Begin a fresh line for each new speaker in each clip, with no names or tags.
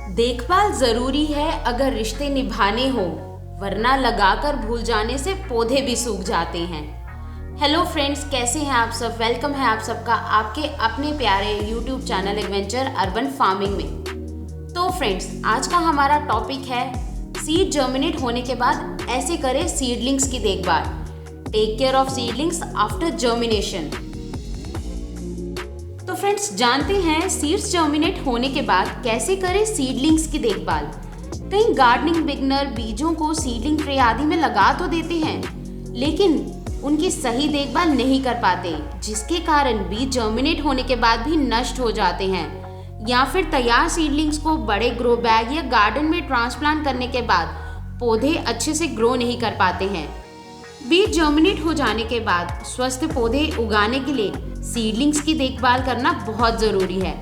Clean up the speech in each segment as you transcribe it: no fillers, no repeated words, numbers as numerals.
देखभाल जरूरी है अगर रिश्ते निभाने हो, वरना लगाकर भूल जाने से पौधे भी सूख जाते हैं। हेलो फ्रेंड्स, कैसे हैं आप सब। वेलकम है आप सबका आपके अपने प्यारे YouTube channel adventure urban farming में। तो फ्रेंड्स, आज का हमारा टॉपिक है सीड जर्मिनेट होने के बाद ऐसे करें सीडलिंग्स की देखभाल। Take care of seedlings after germination. तो फ्रेंड्स, जानते हैं सीड्स जर्मिनेट होने के बाद कैसे करें सीडलिंग्स की देखभाल। कई गार्डनिंग बिगनर बीजों को सीडलिंग ट्रे आदि में लगा तो देते हैं, लेकिन उनकी सही देखभाल नहीं कर पाते, जिसके कारण बीज जर्मिनेट होने के बाद भी नष्ट हो जाते हैं, या फिर तैयार सीडलिंग्स को बड़े ग्रो बैग या गार्डन में ट्रांसप्लांट करने के बाद पौधे अच्छे से ग्रो नहीं कर पाते हैं। बीज जर्मिनेट हो जाने के बाद स्वस्थ पौधे उगाने के लिए सीडलिंग्स की देखभाल करना बहुत ज़रूरी है।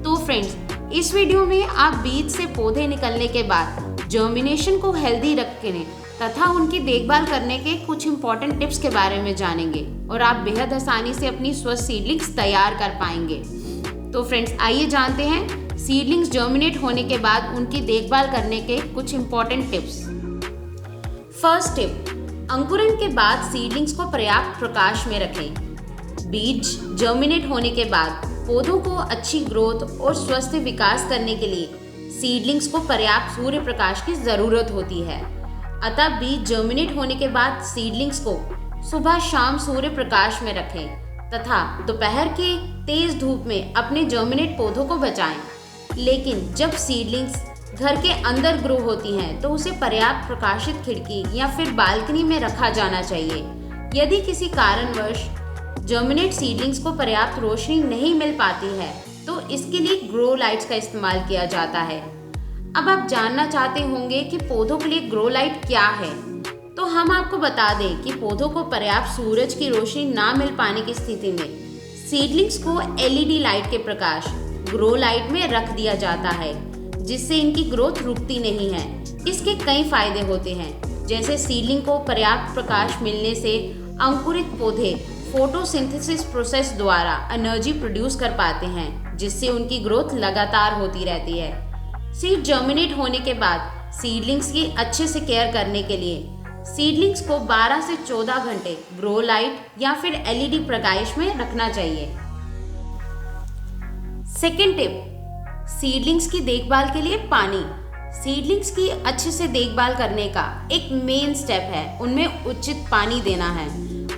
तो फ्रेंड्स, इस वीडियो में आप बीज से पौधे निकलने के बाद जर्मिनेशन को हेल्दी रखने तथा उनकी देखभाल करने के कुछ इंपॉर्टेंट टिप्स के बारे में जानेंगे और आप बेहद आसानी से अपनी स्वस्थ सीडलिंग्स तैयार कर पाएंगे। तो फ्रेंड्स, आइए जानते हैं सीडलिंग्स जर्मिनेट होने के बाद उनकी देखभाल करने के कुछ इंपॉर्टेंट टिप्स। फर्स्ट टिप, अंकुरण के बाद सीडलिंग्स को पर्याप्त प्रकाश में रखें। बीज जर्मिनेट होने के बाद पौधों को अच्छी ग्रोथ और स्वस्थ विकास करने के लिए सीडलिंग्स को पर्याप्त सूर्य प्रकाश की ज़रूरत होती है। अतः बीज जर्मिनेट होने के बाद सीडलिंग्स को सुबह शाम सूर्य प्रकाश में रखें तथा दोपहर के तेज धूप में अपने जर्मिनेट पौधों को बचाएं। लेकिन जब सीडलिंग्स घर के अंदर ग्रो होती हैं तो उसे पर्याप्त प्रकाशित खिड़की या फिर बालकनी में रखा जाना चाहिए। यदि किसी कारणवश जर्मिनेट सीडलिंग्स को पर्याप्त रोशनी नहीं मिल पाती है तो इसके लिए ग्रो लाइट्स का इस्तेमाल किया जाता है। अब आप जानना चाहते होंगे कि पौधों के लिए ग्रो लाइट क्या है, तो हम आपको बता दें कि पौधों को पर्याप्त सूरज की रोशनी ना मिल पाने की स्थिति में सीडलिंग्स को एलईडी लाइट के प्रकाश ग्रो लाइट में रख दिया जाता है, जिससे इनकी ग्रोथ रुकती नहीं है। इसके कई फायदे होते हैं, जैसे सीडलिंग को पर्याप्त प्रकाश मिलने से अंकुरित पौधे फोटोसिंथेसिस प्रोसेस द्वारा एनर्जी प्रोड्यूस कर पाते हैं, जिससे उनकी ग्रोथ लगातार होती रहती है। सीड जर्मिनेट होने के बाद सीडलिंग्स की अच्छे से केयर करने के लिए सीडलिंग्स को 12 से 14 घंटे ग्रो लाइट या फिर एलईडी प्रकाश में रखना चाहिए। सेकेंड टिप, सीडलिंग्स की देखभाल के लिए पानी। सीडलिंग्स की अच्छे से देखभाल करने का एक मेन स्टेप है उनमें उचित पानी देना है।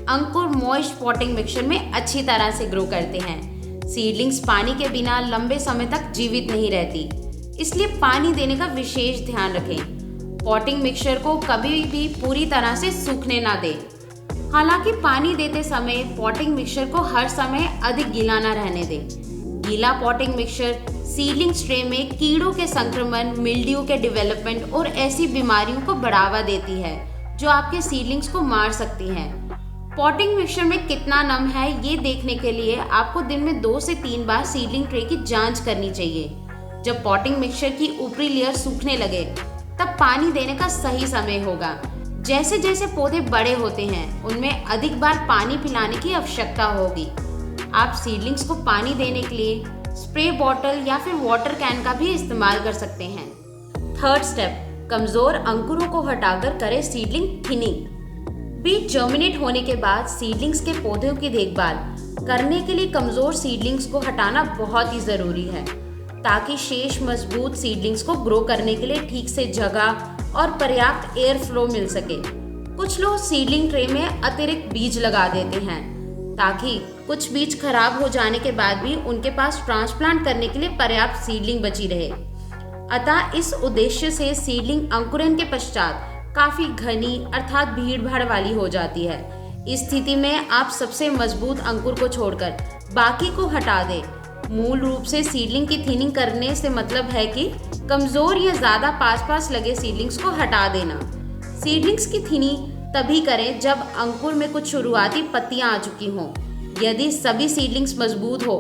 अंकुर मॉइस्ट पॉटिंग मिक्सचर में अच्छी तरह से ग्रो करते हैं। सीडलिंग्स पानी के बिना लंबे समय तक जीवित नहीं रहती, इसलिए पानी देने का विशेष ध्यान रखें। पॉटिंग मिक्सचर को कभी भी पूरी तरह से सूखने ना दें। हालांकि पानी देते समय पॉटिंग मिक्सचर को हर समय अधिक गीला ना रहने दें। गीला पॉटिंग मिक्सचर सीडलिंग्स ट्रे में कीड़ों के संक्रमण, मिल्ड्यू के डेवलपमेंट और ऐसी बीमारियों को बढ़ावा देती है जो आपके सीडलिंग्स को मार सकती हैं। पॉटिंग मिक्सचर में कितना नम है ये देखने के लिए आपको दिन में 2 से 3 बार सीडलिंग ट्रे की जांच करनी चाहिए। जब पॉटिंग मिक्सचर की ऊपरी लेयर सूखने लगे तब पानी देने का सही समय होगा। जैसे जैसे पौधे बड़े होते हैं उनमें अधिक बार पानी पिलाने की आवश्यकता होगी। आप सीडलिंग्स को पानी देने के लिए स्प्रे बॉटल या फिर वाटर कैन का भी इस्तेमाल कर सकते हैं। थर्ड स्टेप, कमजोर अंकुरों को हटाकर करें सीडलिंग थिनिंग। बीज जर्मिनेट होने के बाद सीडलिंग्स के पौधों की देखभाल करने के लिए कमजोर सीडलिंग्स को हटाना बहुत ही जरूरी है, ताकि शेष मजबूत सीडलिंग्स को ग्रो करने के लिए ठीक से जगह और पर्याप्त एयर फ्लो मिल सके। कुछ लोग सीडलिंग ट्रे में अतिरिक्त बीज लगा देते हैं ताकि कुछ बीज खराब हो जाने के बाद भी उनके पास ट्रांसप्लांट करने के लिए पर्याप्त सीडलिंग बची रहे। अतः इस उद्देश्य से सीडलिंग अंकुरण के पश्चात काफी घनी अर्थात भीड़ भाड़ वाली हो जाती है। इस स्थिति में आप सबसे मजबूत अंकुर को छोड़कर बाकी को हटा दें। मूल रूप से सीडलिंग की थिनिंग करने से मतलब है कि कमजोर या ज्यादा पास लगे सीडलिंग्स को हटा देना। सीडलिंग्स की थिनिंग तभी करें जब अंकुर में कुछ शुरुआती पत्तियां आ चुकी हों। यदि सभी सीडलिंग्स मजबूत हो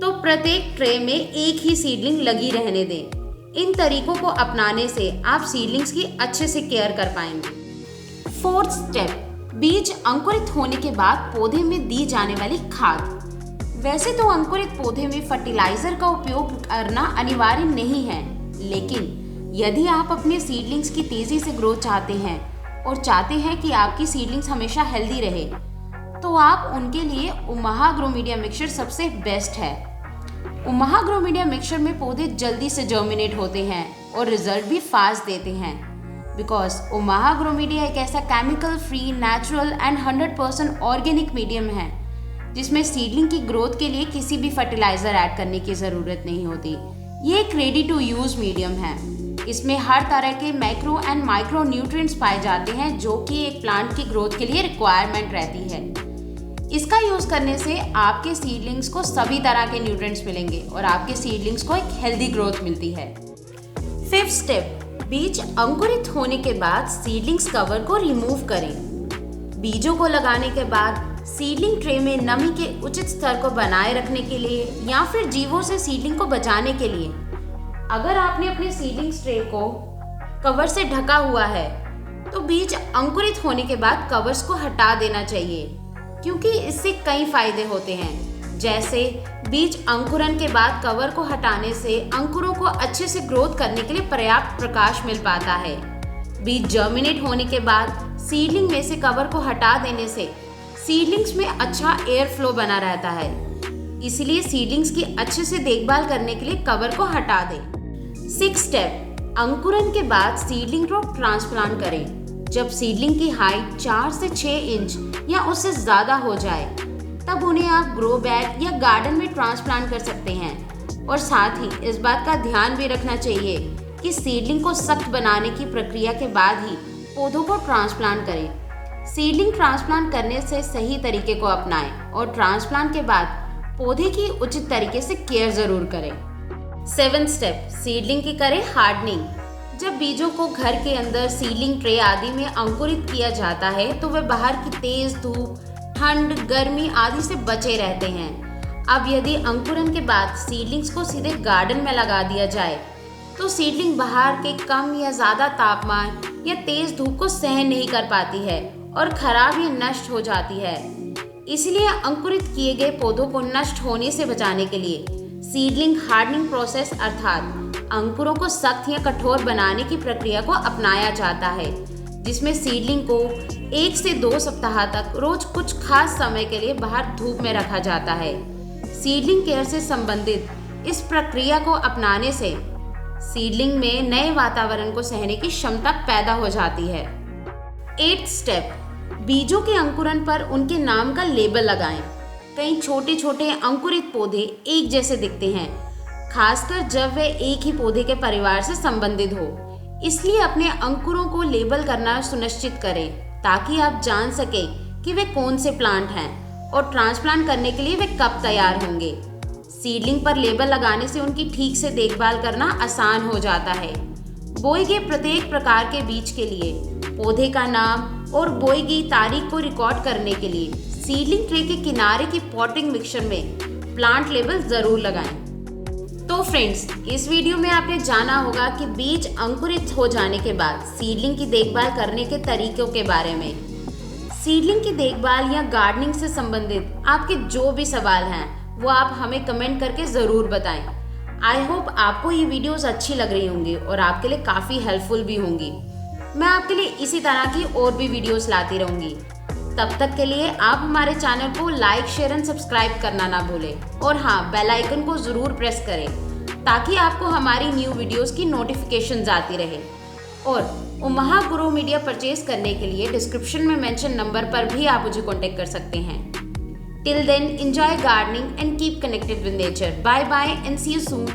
तो प्रत्येक ट्रे में एक ही सीडलिंग लगी रहने दें। इन तरीकों को अपनाने से आप सीडलिंग्स की अच्छे से केयर कर पाएंगे। फोर्थ स्टेप, बीज अंकुरित होने के बाद पौधे में दी जाने वाली खाद। वैसे तो अंकुरित पौधे में फर्टिलाइजर का उपयोग करना अनिवार्य नहीं है, लेकिन यदि आप अपने सीडलिंग्स की तेज़ी से ग्रोथ चाहते हैं और चाहते हैं कि आपकी सीडलिंग्स हमेशा हेल्दी रहे, तो आप उनके लिए ओमाहा ग्रो मीडिया मिक्सचर सबसे बेस्ट है। ओमाहा ग्रो मीडिया मिक्सचर में पौधे जल्दी से जर्मिनेट होते हैं और रिजल्ट भी फास्ट देते हैं, बिकॉज ओमाहा ग्रो मीडिया एक ऐसा chemical free, natural and 100% organic medium है जिसमें सीडलिंग की ग्रोथ के लिए किसी भी फर्टिलाइजर ऐड करने की ज़रूरत नहीं होती। ये एक रेडी टू यूज़ मीडियम है। इसमें हर तरह के मैक्रो एंड माइक्रो न्यूट्रिएंट्स पाए जाते हैं जो कि एक प्लांट की ग्रोथ के लिए रिक्वायरमेंट रहती है। इसका यूज़ करने से आपके सीडलिंग्स को सभी तरह के न्यूट्रिएंट्स मिलेंगे और आपके सीडलिंग्स को एक हेल्दी ग्रोथ मिलती है। 5th स्टेप, बीज अंकुरित होने के बाद सीडलिंग्स कवर को रिमूव करें। बीजों को लगाने के बाद सीडलिंग ट्रे में नमी के उचित स्तर को बनाए रखने के लिए या फिर जीवों से सीडलिंग को बचाने के लिए, अगर आपने अपने सीडलिंग ट्रे को कवर से ढका हुआ है तो बीज अंकुरित होने के बाद कवर्स को हटा देना चाहिए, क्योंकि इससे कई फायदे होते हैं। जैसे बीज अंकुरन के बाद कवर को हटाने से अंकुरों को अच्छे से ग्रोथ करने के लिए पर्याप्त प्रकाश मिल पाता है। बीज जर्मिनेट होने के बाद सीडलिंग में से कवर को हटा देने से सीडलिंग्स में अच्छा एयर फ्लो बना रहता है, इसलिए सीडलिंग्स की अच्छे से देखभाल करने के लिए कवर को हटा दें। 6th स्टेप, अंकुरन के बाद सीडलिंग को ट्रांसप्लांट करें। जब सीडलिंग की हाइट 4 से 6 इंच या उससे ज़्यादा हो जाए तब उन्हें आप ग्रो बैग या गार्डन में ट्रांसप्लांट कर सकते हैं। और साथ ही इस बात का ध्यान भी रखना चाहिए कि सीडलिंग को सख्त बनाने की प्रक्रिया के बाद ही पौधों को ट्रांसप्लांट करें। सीडलिंग ट्रांसप्लांट करने से सही तरीके को अपनाएं और ट्रांसप्लांट के बाद पौधे की उचित तरीके से केयर जरूर करें। 7th स्टेप, सीडलिंग की करें हार्डनिंग। जब बीजों को घर के अंदर सीडलिंग ट्रे आदि में अंकुरित किया जाता है तो वे बाहर की तेज धूप, ठंड, गर्मी आदि से बचे रहते हैं। अब यदि अंकुरन के बाद सीडलिंग्स को सीधे गार्डन में लगा दिया जाए तो सीडलिंग बाहर के कम या ज़्यादा तापमान या तेज धूप को सहन नहीं कर पाती है और खराब या नष्ट हो जाती है। इसलिए अंकुरित किए गए पौधों को नष्ट होने से बचाने के लिए सीडलिंग हार्डनिंग प्रोसेस अर्थात अंकुरों को सख्त या कठोर बनाने की प्रक्रिया को अपनाया जाता है, जिसमें सीडलिंग को 1 से 2 सप्ताह तक रोज कुछ खास समय के लिए बाहर धूप में रखा जाता है। सीडलिंग केयर से संबंधित इस प्रक्रिया को अपनाने से सीडलिंग में नए वातावरण को सहने की क्षमता पैदा हो जाती है। 8th स्टेप, बीजों के अंकुरन पर उनके नाम का लेबल लगाएं। कई छोटे छोटे अंकुरित पौधे एक जैसे दिखते हैं, खासकर जब वे एक ही पौधे के परिवार से संबंधित हो। इसलिए अपने अंकुरों को लेबल करना सुनिश्चित करें ताकि आप जान सकें कि वे कौन से प्लांट हैं और ट्रांसप्लांट करने के लिए वे कब तैयार होंगे। सीडलिंग पर लेबल लगाने से उनकी ठीक से देखभाल करना आसान हो जाता है। बोए गए प्रत्येक प्रकार के बीज के लिए पौधे का नाम और बोई गई तारीख को रिकॉर्ड करने के लिए सीडलिंग ट्रे के किनारे की पॉटिंग मिक्सचर में प्लांट लेबल जरूर लगाएं। तो फ्रेंड्स, इस वीडियो में आपने जाना होगा कि बीज अंकुरित हो जाने के बाद सीडलिंग की देखभाल करने के तरीकों के बारे में। सीडलिंग की देखभाल या गार्डनिंग से संबंधित आपके जो भी सवाल हैं वो आप हमें कमेंट करके ज़रूर बताएं। आई होप आपको ये वीडियोस अच्छी लग रही होंगी और आपके लिए काफ़ी हेल्पफुल भी होंगी। मैं आपके लिए इसी तरह की और भी वीडियोस लाती रहूँगी। तब तक के लिए आप हमारे चैनल को लाइक, शेयर एंड सब्सक्राइब करना ना भूलें और हाँ, बेल आइकन को ज़रूर प्रेस करें ताकि आपको हमारी न्यू वीडियोस की नोटिफिकेशंस आती रहे। और ओमाहा ग्रो मीडिया परचेज करने के लिए डिस्क्रिप्शन में मेंशन नंबर पर भी आप मुझे कॉन्टेक्ट कर सकते हैं। Till then, enjoy gardening and keep connected with nature. Bye bye and see you soon.